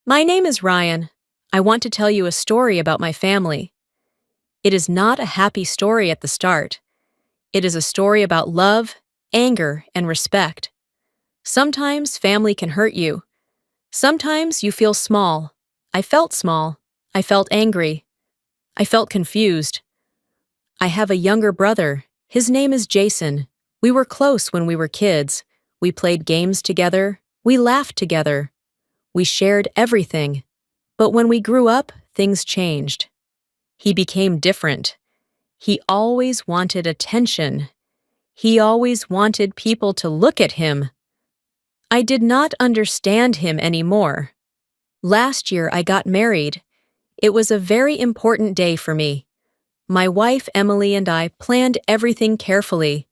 My name is Ryan. I want to tell you a story about my family. It is not a happy story at the start. It is a story about love, anger, and respect. Sometimes family can hurt you. Sometimes you feel small. I felt small. I felt angry. I felt confused. I have a younger brother. His name is Jason. We were close when we were kids. We played games together. We laughed together. We shared everything. But when we grew up, things changed. He became different. He always wanted attention. He always wanted people to look at him. I did not understand him anymore. Last year I got married. It was a very important day for me. My wife Emily and I planned everything carefully.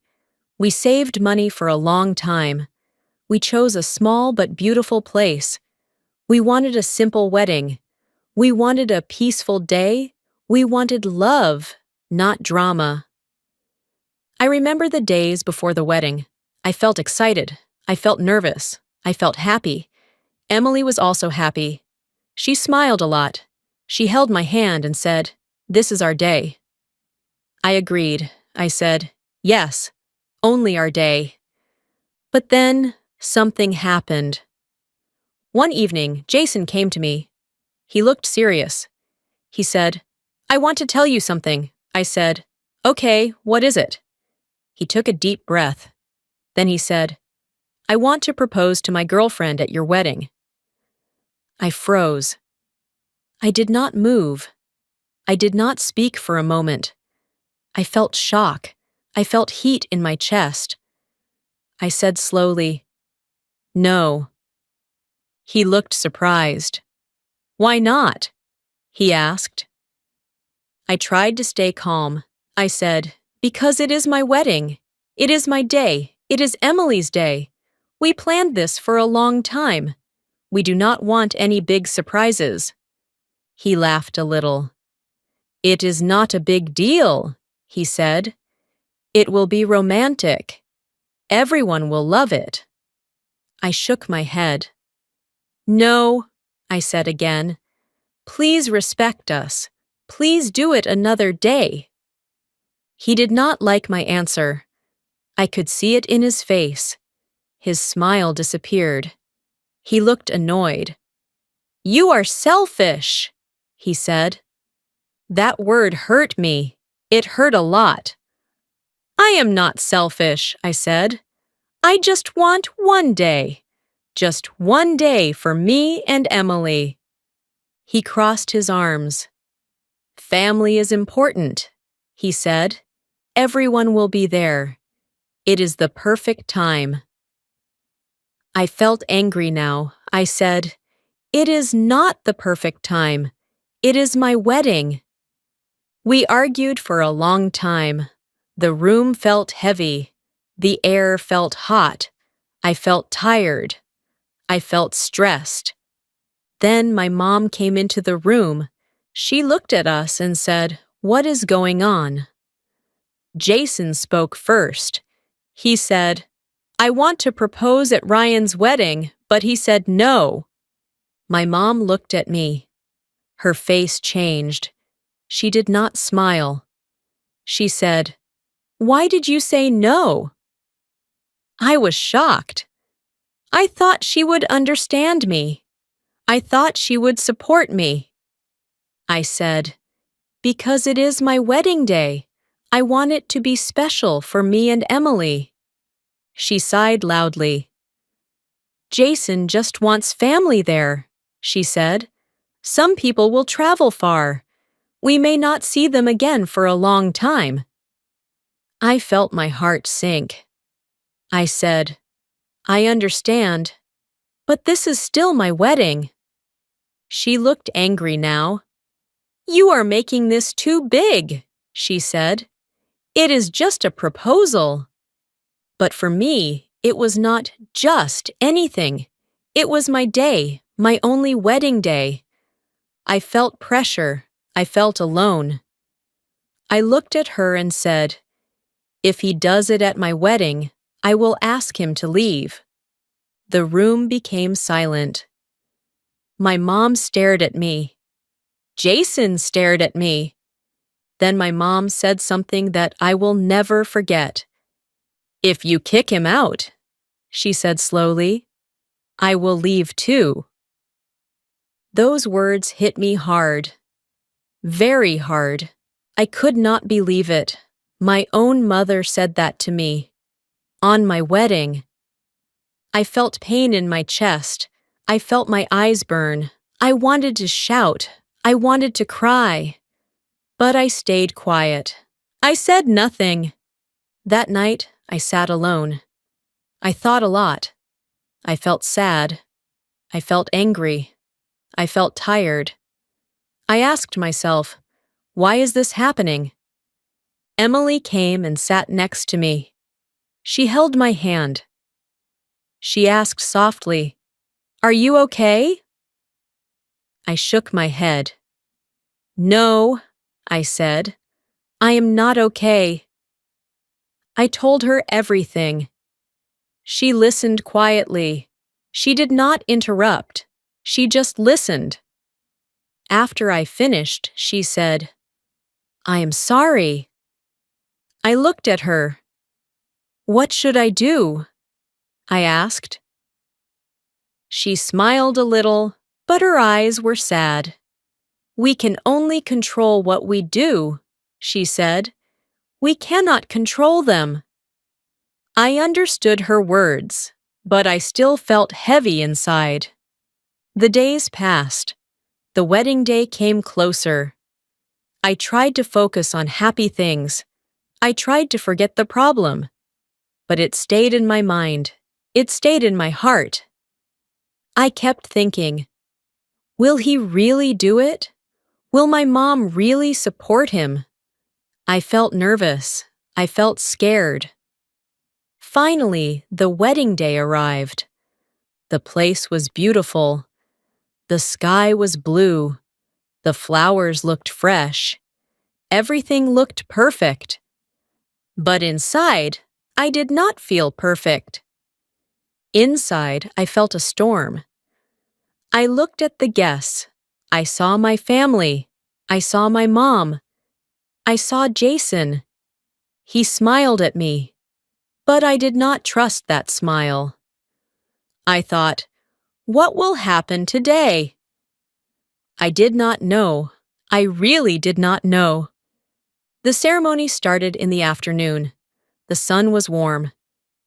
We saved money for a long time. We chose a small but beautiful place. We wanted a simple wedding. We wanted a peaceful day. We wanted love, not drama. I remember the days before the wedding. I felt excited. I felt nervous. I felt happy. Emily was also happy. She smiled a lot. She held my hand and said, "This is our day." I agreed. I said, "Yes, only our day." But then something happened. One evening, Jason came to me. He looked serious. He said, "I want to tell you something." I said, "Okay, what is it?" He took a deep breath. Then he said, "I want to propose to my girlfriend at your wedding." I froze. I did not move. I did not speak for a moment. I felt shock. I felt heat in my chest. I said slowly, "No." He looked surprised. "Why not?" he asked. I tried to stay calm. I said, "Because it is my wedding. It is my day. It is Emily's day. We planned this for a long time. We do not want any big surprises." He laughed a little. "It is not a big deal," he said. "It will be romantic. Everyone will love it." I shook my head. "No," I said again. "Please respect us. Please do it another day." He did not like my answer. I could see it in his face. His smile disappeared. He looked annoyed. "You are selfish," he said. That word hurt me. It hurt a lot. "I am not selfish," I said. "I just want one day. Just one day for me and Emily." He crossed his arms. "Family is important," he said. "Everyone will be there. It is the perfect time." I felt angry now. I said, "It is not the perfect time. It is my wedding." We argued for a long time. The room felt heavy. The air felt hot. I felt tired. I felt stressed. Then my mom came into the room. She looked at us and said, "What is going on?" Jason spoke first. He said, "I want to propose at Ryan's wedding, but he said no." My mom looked at me. Her face changed. She did not smile. She said, "Why did you say no?" I was shocked. I thought she would understand me. I thought she would support me. I said, "Because it is my wedding day. I want it to be special for me and Emily." She sighed loudly. "Jason just wants family there," she said. "Some people will travel far. We may not see them again for a long time." I felt my heart sink. I said, "I understand, but this is still my wedding." She looked angry now. "You are making this too big," she said. "It is just a proposal." But for me, it was not just anything. It was my day, my only wedding day. I felt pressure. I felt alone. I looked at her and said, "If he does it at my wedding, I will ask him to leave." The room became silent. My mom stared at me. Jason stared at me. Then my mom said something that I will never forget. "If you kick him out," she said slowly, "I will leave too." Those words hit me hard. Very hard. I could not believe it. My own mother said that to me. On my wedding. I felt pain in my chest. I felt my eyes burn. I wanted to shout. I wanted to cry. But I stayed quiet. I said nothing. That night, I sat alone. I thought a lot. I felt sad. I felt angry. I felt tired. I asked myself, why is this happening? Emily came and sat next to me. She held my hand. She asked softly, "Are you okay?" I shook my head. "No," I said. "I am not okay." I told her everything. She listened quietly. She did not interrupt. She just listened. After I finished, she said, "I am sorry." I looked at her. "What should I do?" I asked. She smiled a little, but her eyes were sad. "We can only control what we do," she said. "We cannot control them." I understood her words, but I still felt heavy inside. The days passed. The wedding day came closer. I tried to focus on happy things. I tried to forget the problem. But it stayed in my mind. It stayed in my heart. I kept thinking, will he really do it? Will my mom really support him? I felt nervous. I felt scared. Finally, the wedding day arrived. The place was beautiful. The sky was blue. The flowers looked fresh. Everything looked perfect. But inside, I did not feel perfect. Inside, I felt a storm. I looked at the guests. I saw my family. I saw my mom. I saw Jason. He smiled at me. But I did not trust that smile. I thought, what will happen today? I did not know. I really did not know. The ceremony started in the afternoon. The sun was warm.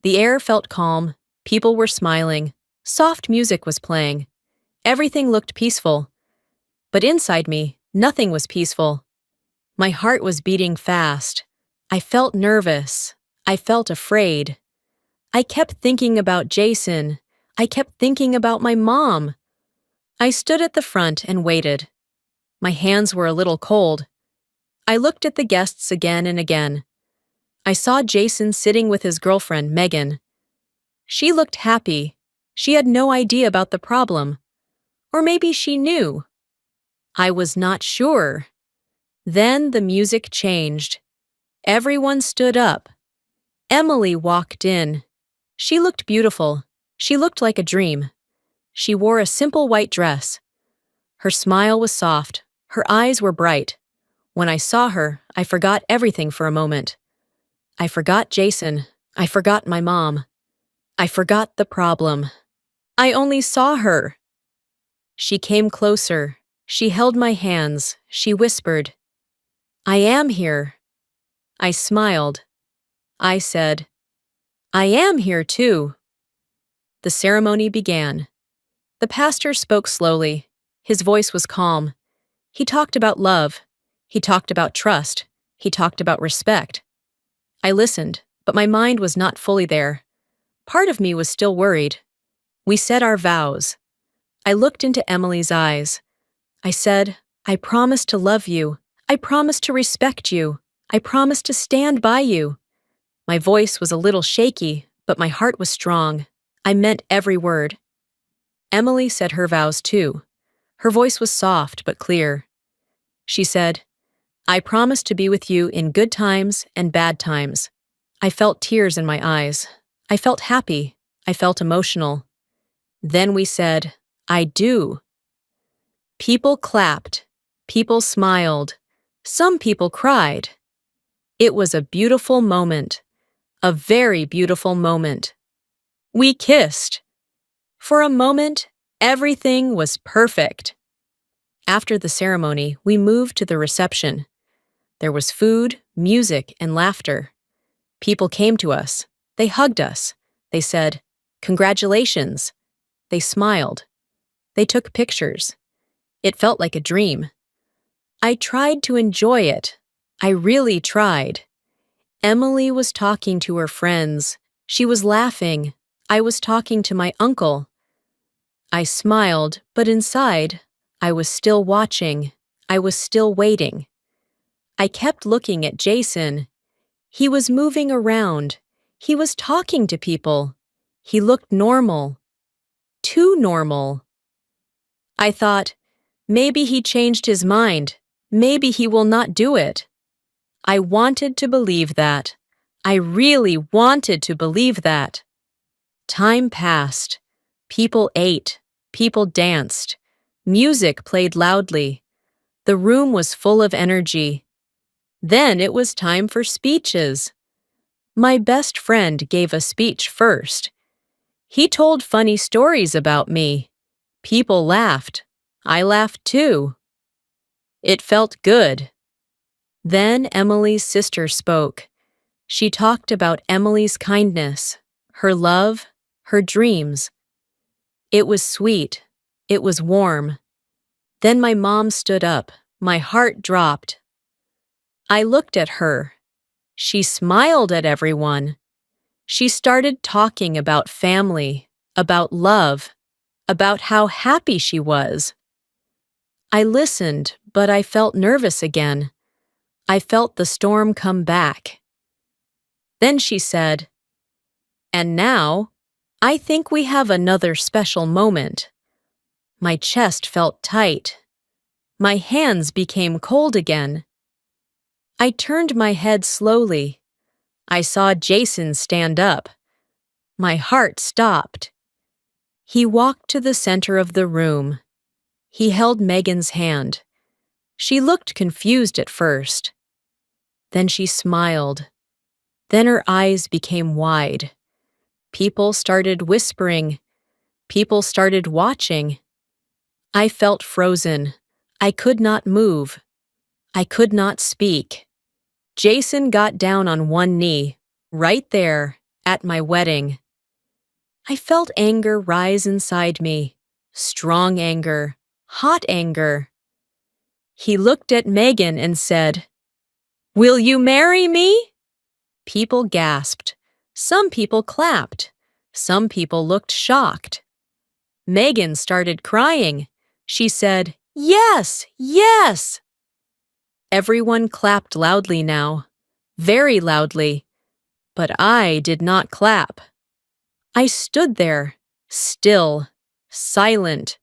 The air felt calm. People were smiling. Soft music was playing. Everything looked peaceful. But inside me, nothing was peaceful. My heart was beating fast. I felt nervous. I felt afraid. I kept thinking about Jason. I kept thinking about my mom. I stood at the front and waited. My hands were a little cold. I looked at the guests again and again. I saw Jason sitting with his girlfriend, Megan. She looked happy. She had no idea about the problem. Or maybe she knew. I was not sure. Then the music changed. Everyone stood up. Emily walked in. She looked beautiful. She looked like a dream. She wore a simple white dress. Her smile was soft. Her eyes were bright. When I saw her, I forgot everything for a moment. I forgot Jason. I forgot my mom. I forgot the problem. I only saw her. She came closer. She held my hands. She whispered, "I am here." I smiled. I said, "I am here too." The ceremony began. The pastor spoke slowly. His voice was calm. He talked about love. He talked about trust. He talked about respect. I listened, but my mind was not fully there. Part of me was still worried. We said our vows. I looked into Emily's eyes. I said, "I promise to love you. I promise to respect you. I promise to stand by you." My voice was a little shaky, but my heart was strong. I meant every word. Emily said her vows too. Her voice was soft but clear. She said, "I promise to be with you in good times and bad times." I felt tears in my eyes. I felt happy. I felt emotional. Then we said, "I do." People clapped. People smiled. Some people cried. It was a beautiful moment. A very beautiful moment. We kissed. For a moment, everything was perfect. After the ceremony, we moved to the reception. There was food, music, and laughter. People came to us. They hugged us. They said, "Congratulations." They smiled. They took pictures. It felt like a dream. I tried to enjoy it. I really tried. Emily was talking to her friends. She was laughing. I was talking to my uncle. I smiled, but inside, I was still watching. I was still waiting. I kept looking at Jason. He was moving around. He was talking to people. He looked normal. Too normal. I thought, maybe he changed his mind. Maybe he will not do it. I wanted to believe that. I really wanted to believe that. Time passed. People ate. People danced. Music played loudly. The room was full of energy. Then it was time for speeches. My best friend gave a speech first. He told funny stories about me. People laughed. I laughed too. It felt good. Then Emily's sister spoke. She talked about Emily's kindness, her love, her dreams. It was sweet. It was warm. Then my mom stood up. My heart dropped. I looked at her. She smiled at everyone. She started talking about family, about love, about how happy she was. I listened, but I felt nervous again. I felt the storm come back. Then she said, "And now, I think we have another special moment." My chest felt tight. My hands became cold again. I turned my head slowly. I saw Jason stand up. My heart stopped. He walked to the center of the room. He held Megan's hand. She looked confused at first. Then she smiled. Then her eyes became wide. People started whispering. People started watching. I felt frozen. I could not move. I could not speak. Jason got down on one knee, right there, at my wedding. I felt anger rise inside me. Strong anger. Hot anger. He looked at Megan and said, "Will you marry me?" People gasped. Some people clapped. Some people looked shocked. Megan started crying. She said, "Yes, yes." Everyone clapped loudly now, very loudly, but I did not clap. I stood there, still, silent.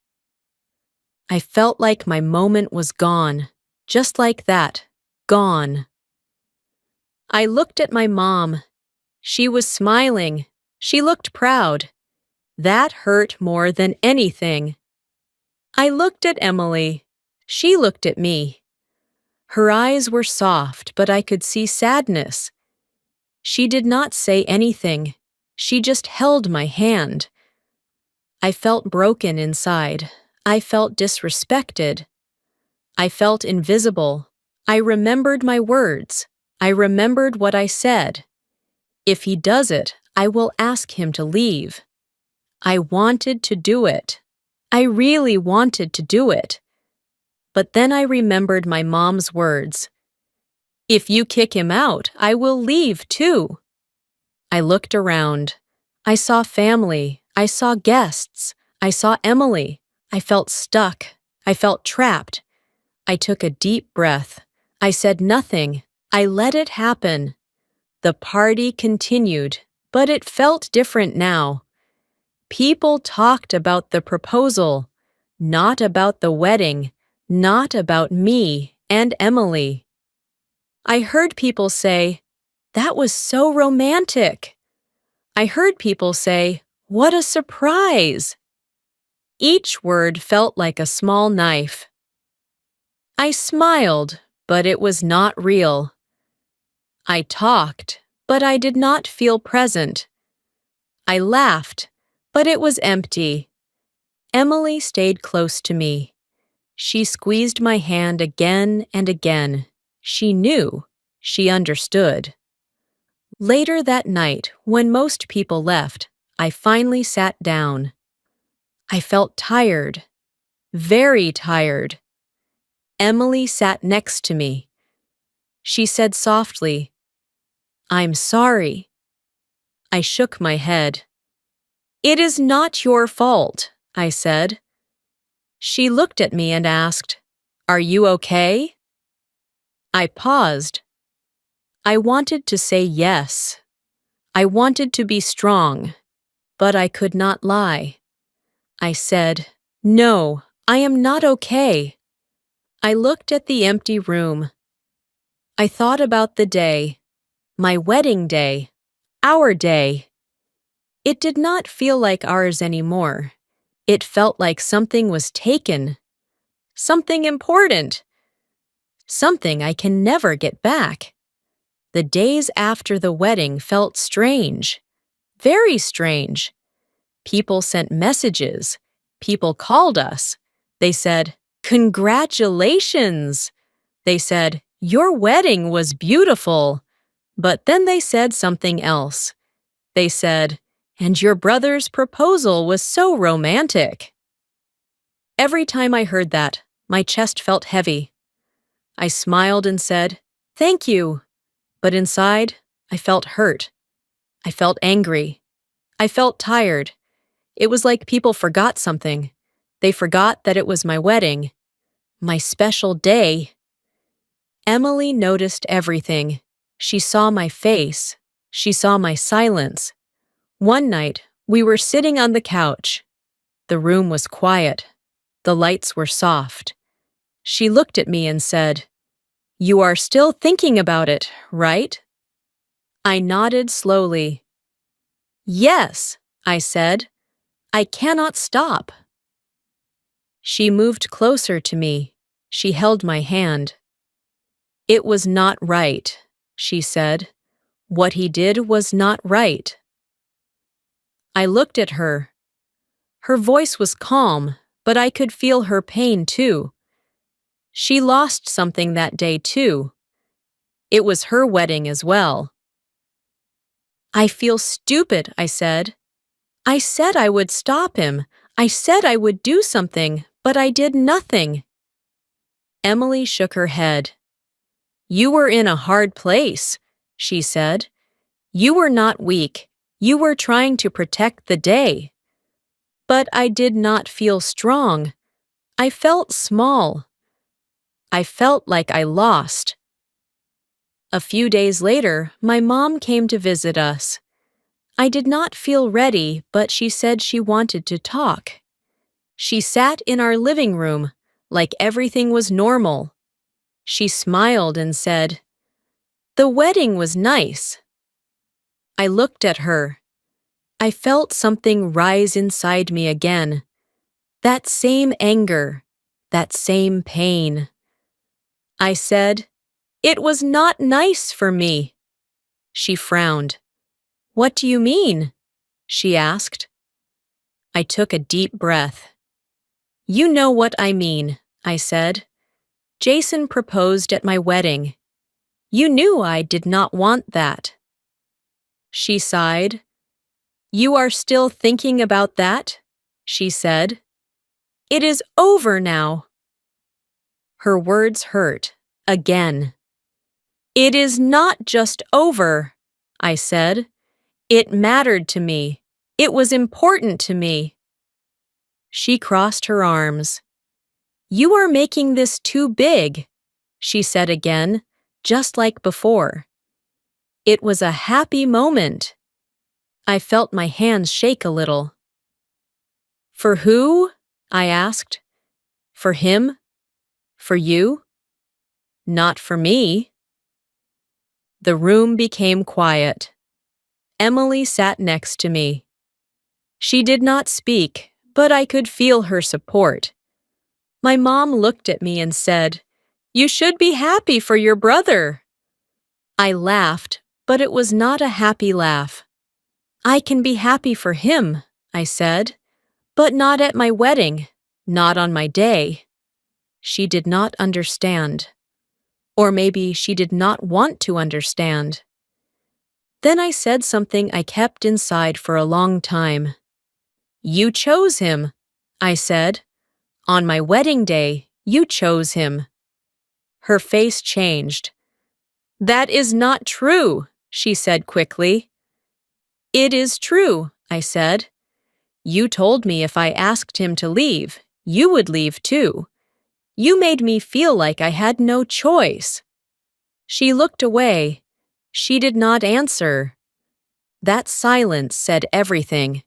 I felt like my moment was gone, just like that, gone. I looked at my mom. She was smiling. She looked proud. That hurt more than anything. I looked at Emily. She looked at me. Her eyes were soft, but I could see sadness. She did not say anything. She just held my hand. I felt broken inside. I felt disrespected. I felt invisible. I remembered my words. I remembered what I said. If he does it, I will ask him to leave. I wanted to do it. I really wanted to do it. But then I remembered my mom's words. "If you kick him out, I will leave too." I looked around. I saw family. I saw guests. I saw Emily. I felt stuck. I felt trapped. I took a deep breath. I said nothing. I let it happen. The party continued, but it felt different now. People talked about the proposal, not about the wedding, not about me and Emily. I heard people say, "That was so romantic." I heard people say, "What a surprise." Each word felt like a small knife. I smiled, but it was not real. I talked, but I did not feel present. I laughed, but it was empty. Emily stayed close to me. She squeezed my hand again and again. She knew. She understood. Later that night, when most people left, I finally sat down. I felt tired, very tired. Emily sat next to me. She said softly, "I'm sorry." I shook my head. "It is not your fault," I said. She looked at me and asked, "Are you okay?" I paused. I wanted to say yes. I wanted to be strong, but I could not lie. I said, "No, I am not okay." I looked at the empty room. I thought about the day, my wedding day, our day. It did not feel like ours anymore. It felt like something was taken, something important, something I can never get back. The days after the wedding felt strange, very strange. People sent messages. People called us. They said, "Congratulations." They said, "Your wedding was beautiful." But then they said something else. They said, "And your brother's proposal was so romantic." Every time I heard that, my chest felt heavy. I smiled and said, "Thank you." But inside, I felt hurt. I felt angry. I felt tired. It was like people forgot something. They forgot that it was my wedding, my special day. Emily noticed everything. She saw my face. She saw my silence. One night, we were sitting on the couch. The room was quiet. The lights were soft. She looked at me and said, "You are still thinking about it, right?" I nodded slowly. "Yes," I said. "I cannot stop." She moved closer to me. She held my hand. "It was not right," she said. "What he did was not right." I looked at her. Her voice was calm, but I could feel her pain too. She lost something that day too. It was her wedding as well. "I feel stupid," I said. "I said I would stop him. I said I would do something, but I did nothing." Emily shook her head. "You were in a hard place," she said. "You were not weak. You were trying to protect the day." But I did not feel strong. I felt small. I felt like I lost. A few days later, my mom came to visit us. I did not feel ready, but she said she wanted to talk. She sat in our living room, like everything was normal. She smiled and said, "The wedding was nice." I looked at her. I felt something rise inside me again. That same anger, that same pain. I said, "It was not nice for me." She frowned. "What do you mean?" she asked. I took a deep breath. "You know what I mean," I said. "Jason proposed at my wedding. You knew I did not want that." She sighed. "You are still thinking about that?" she said. "It is over now." Her words hurt, again. "It is not just over," I said. "It mattered to me. It was important to me." She crossed her arms. "You are making this too big," she said again, just like before. It was a happy moment. I felt my hands shake a little. "For who?" I asked. "For him? For you? Not for me." The room became quiet. Emily sat next to me. She did not speak, but I could feel her support. My mom looked at me and said, You should be happy for your brother. I laughed, but it was not a happy laugh. I can be happy for him, I said, but not at my wedding, not on my day. She did not understand. Or maybe she did not want to understand. Then I said something I kept inside for a long time. You chose him, I said. On my wedding day, you chose him. Her face changed. That is not true, she said quickly. It is true, I said. You told me if I asked him to leave, you would leave too. You made me feel like I had no choice. She looked away. She did not answer. That silence said everything.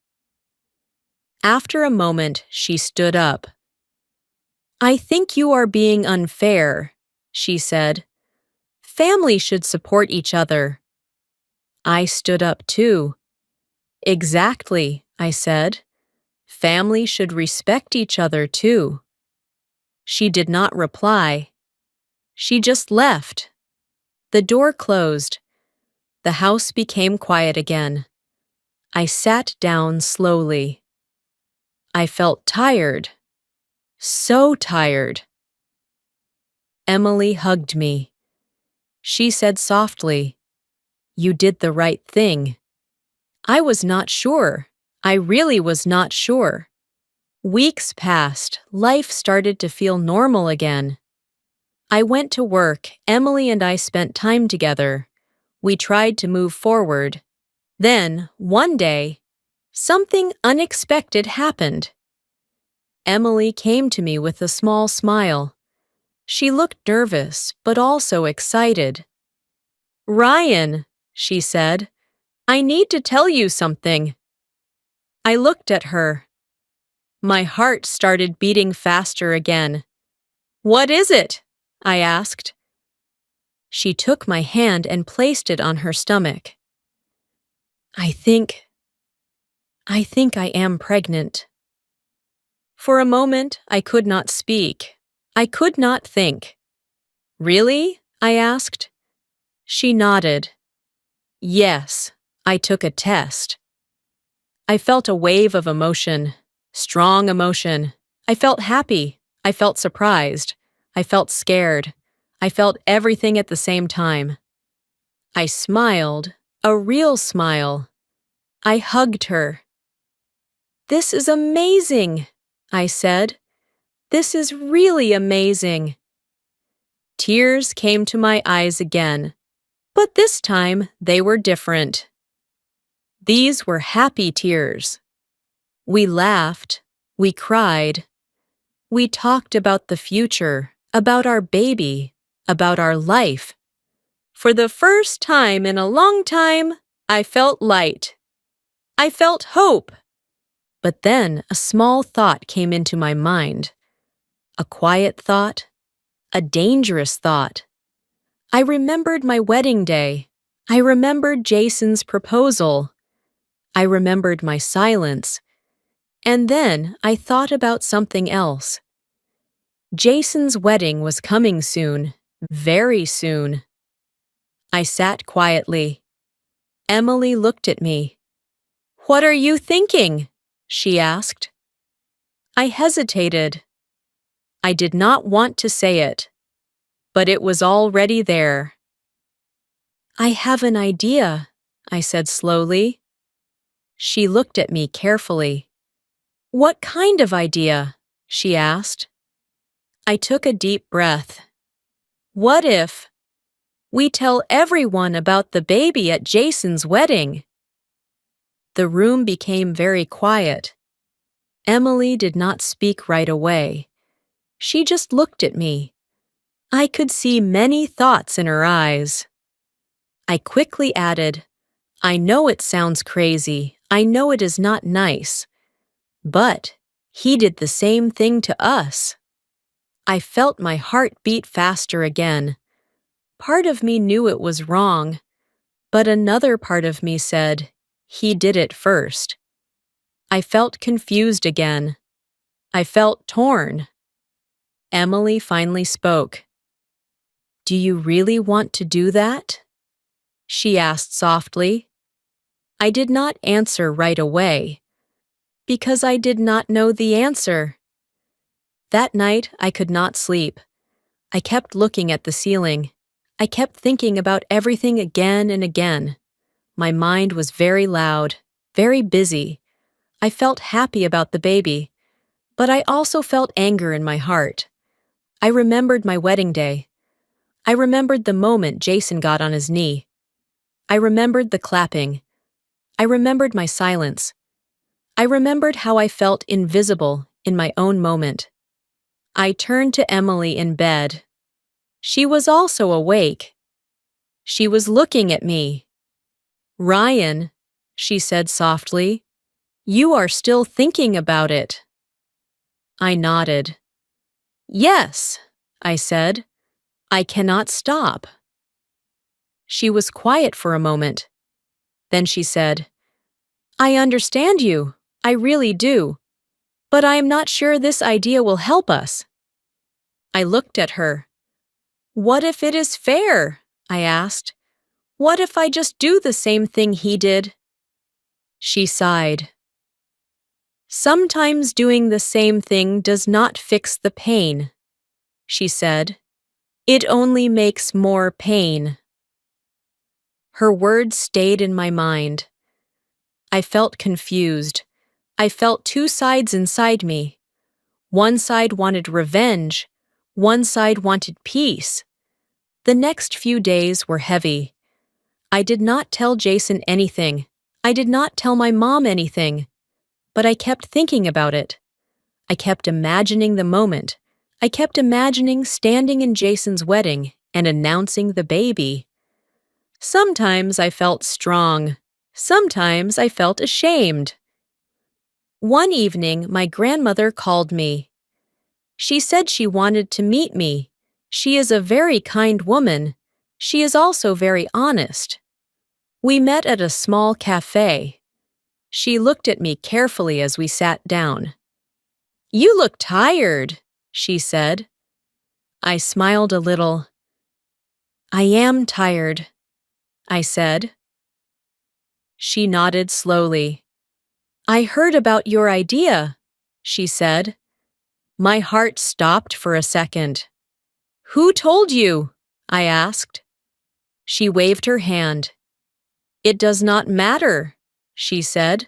After a moment, she stood up. I think you are being unfair, she said. Family should support each other. I stood up too. Exactly, I said. Family should respect each other too. She did not reply. She just left. The door closed. The house became quiet again. I sat down slowly. I felt tired. So tired. Emily hugged me. She said softly, You did the right thing. I was not sure. I really was not sure. Weeks passed. Life started to feel normal again. I went to work. Emily and I spent time together. We tried to move forward. Then, one day, something unexpected happened. Emily came to me with a small smile. She looked nervous, but also excited. Ryan, she said, I need to tell you something. I looked at her. My heart started beating faster again. What is it? I asked. She took my hand and placed it on her stomach. I think I am pregnant. For a moment, I could not speak. I could not think. Really? I asked. She nodded. Yes, I took a test. I felt a wave of emotion, strong emotion. I felt happy. I felt surprised. I felt scared. I felt everything at the same time. I smiled, a real smile. I hugged her. This is amazing, I said. This is really amazing. Tears came to my eyes again, but this time they were different. These were happy tears. We laughed, we cried. We talked about the future, about our baby, about our life. For the first time in a long time, I felt light. I felt hope. But then a small thought came into my mind. A quiet thought, a dangerous thought. I remembered my wedding day. I remembered Jason's proposal. I remembered my silence. And then I thought about something else. Jason's wedding was coming soon, very soon. I sat quietly. Emily looked at me. What are you thinking? She asked. I hesitated. I did not want to say it, but it was already there. I have an idea, I said slowly. She looked at me carefully. What kind of idea? She asked. I took a deep breath. What if we tell everyone about the baby at Jason's wedding? The room became very quiet. Emily did not speak right away. She just looked at me. I could see many thoughts in her eyes. I quickly added, I know it sounds crazy. I know it is not nice. But he did the same thing to us. I felt my heart beat faster again. Part of me knew it was wrong, but another part of me said, he did it first. I felt confused again. I felt torn. Emily finally spoke. Do you really want to do that? She asked softly. I did not answer right away, because I did not know the answer. That night, I could not sleep. I kept looking at the ceiling. I kept thinking about everything again and again. My mind was very loud, very busy. I felt happy about the baby, but I also felt anger in my heart. I remembered my wedding day. I remembered the moment Jason got on his knee. I remembered the clapping. I remembered my silence. I remembered how I felt invisible in my own moment. I turned to Emily in bed. She was also awake. She was looking at me. Ryan, she said softly, you are still thinking about it. I nodded. Yes, I said. I cannot stop. She was quiet for a moment. Then she said, I understand you. I really do. But I am not sure this idea will help us. I looked at her. What if it is fair? I asked. What if I just do the same thing he did? She sighed. Sometimes doing the same thing does not fix the pain, she said. It only makes more pain. Her words stayed in my mind. I felt confused. I felt two sides inside me. One side wanted revenge. One side wanted peace. The next few days were heavy. I did not tell Jason anything. I did not tell my mom anything. But I kept thinking about it. I kept imagining the moment. I kept imagining standing in Jason's wedding and announcing the baby. Sometimes I felt strong. Sometimes I felt ashamed. One evening, my grandmother called me. She said she wanted to meet me. She is a very kind woman. She is also very honest. We met at a small cafe. She looked at me carefully as we sat down. You look tired, she said. I smiled a little. I am tired, I said. She nodded slowly. I heard about your idea, she said. My heart stopped for a second. Who told you? I asked. She waved her hand. It does not matter, she said.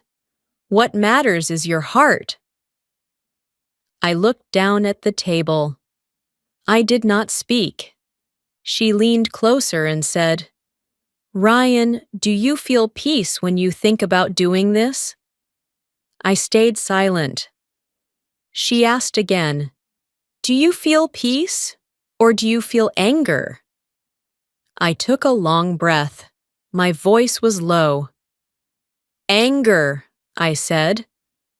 What matters is your heart. I looked down at the table. I did not speak. She leaned closer and said, Ryan, do you feel peace when you think about doing this? I stayed silent. She asked again, Do you feel peace or do you feel anger? I took a long breath. My voice was low. Anger, I said.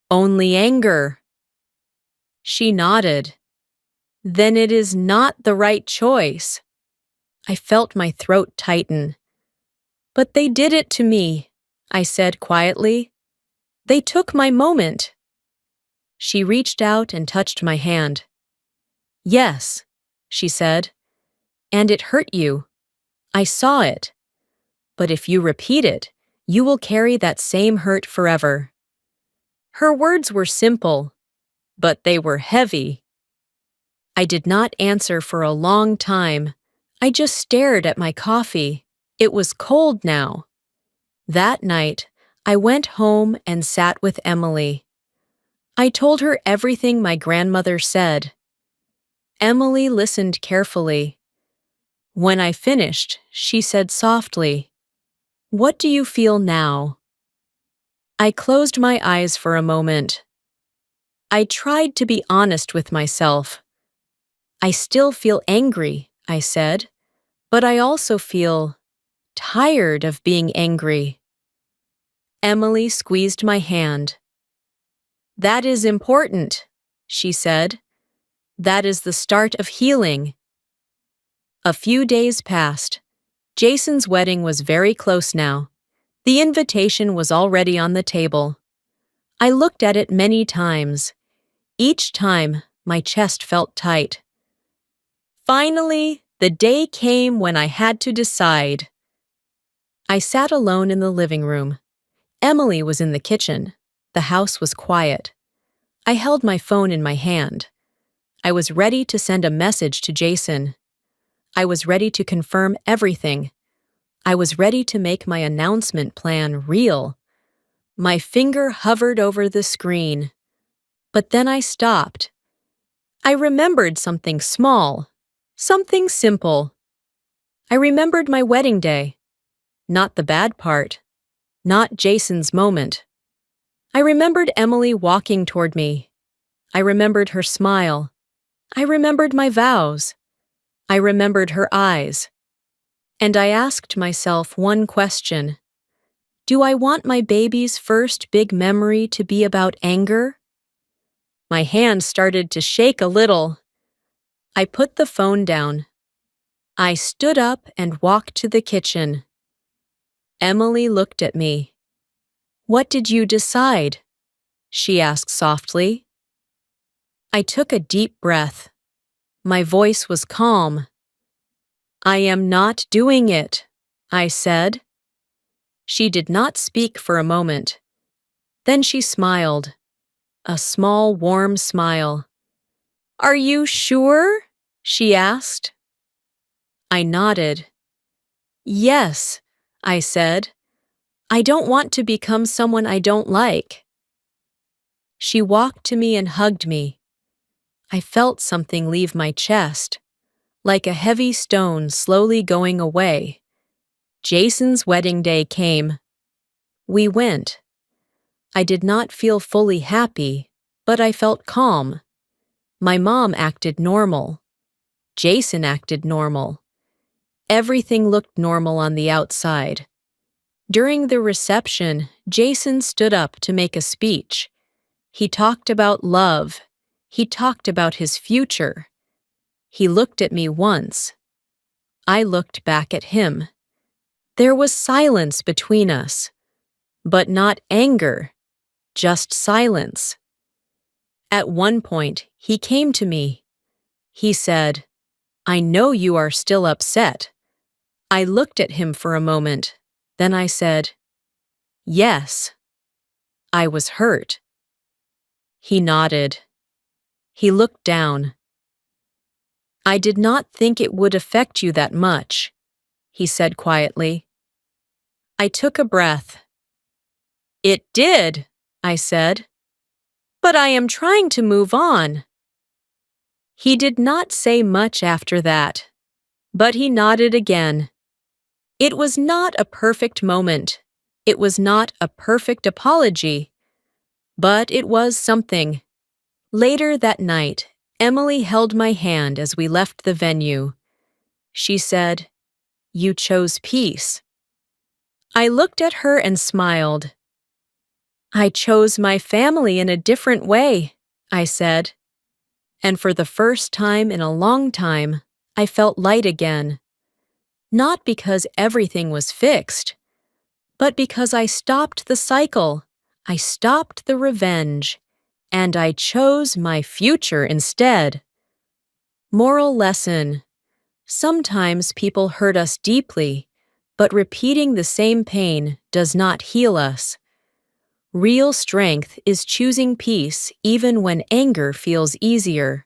Only anger. She nodded. Then it is not the right choice. I felt my throat tighten. But they did it to me, I said quietly. They took my moment. She reached out and touched my hand. Yes, she said. And it hurt you. I saw it. But if you repeat it, you will carry that same hurt forever. Her words were simple, but they were heavy. I did not answer for a long time. I just stared at my coffee. It was cold now. That night, I went home and sat with Emily. I told her everything my grandmother said. Emily listened carefully. When I finished, she said softly, What do you feel now? I closed my eyes for a moment. I tried to be honest with myself. I still feel angry, I said, but I also feel tired of being angry. Emily squeezed my hand. That is important, she said. That is the start of healing. A few days passed. Jason's wedding was very close now. The invitation was already on the table. I looked at it many times. Each time, my chest felt tight. Finally, The day came when I had to decide. I sat alone in the living room. Emily was in the kitchen. The house was quiet. I held my phone in my hand. I was ready to send a message to Jason. I was ready to confirm everything. I was ready to make my announcement plan real. My finger hovered over the screen. But then I stopped. I remembered something small, something simple. I remembered my wedding day. Not the bad part. Not Jason's moment. I remembered Emily walking toward me. I remembered her smile. I remembered my vows. I remembered her eyes. And I asked myself one question. Do I want my baby's first big memory to be about anger? My hand started to shake a little. I put the phone down. I stood up and walked to the kitchen. Emily looked at me. What did you decide? She asked softly. I took a deep breath. My voice was calm. I am not doing it, I said. She did not speak for a moment. Then she smiled. A small, warm smile. Are you sure? She asked. I nodded. Yes, I said. I don't want to become someone I don't like. She walked to me and hugged me. I felt something leave my chest, like a heavy stone slowly going away. Jason's wedding day came. We went. I did not feel fully happy, but I felt calm. My mom acted normal. Jason acted normal. Everything looked normal on the outside. During the reception, Jason stood up to make a speech. He talked about love. He talked about his future. He looked at me once. I looked back at him. There was silence between us, but not anger, just silence. At one point, he came to me. He said, I know you are still upset. I looked at him for a moment. Then I said, yes. I was hurt. He nodded. He looked down. I did not think it would affect you that much, he said quietly. I took a breath. It did, I said. But I am trying to move on. He did not say much after that, but he nodded again. It was not a perfect moment. It was not a perfect apology, but it was something. Later that night, Emily held my hand as we left the venue. She said, You chose peace. I looked at her and smiled. I chose my family in a different way, I said. And for the first time in a long time, I felt light again. Not because everything was fixed, but because I stopped the cycle, I stopped the revenge, and I chose my future instead. Moral lesson. Sometimes people hurt us deeply, but repeating the same pain does not heal us. Real strength is choosing peace even when anger feels easier.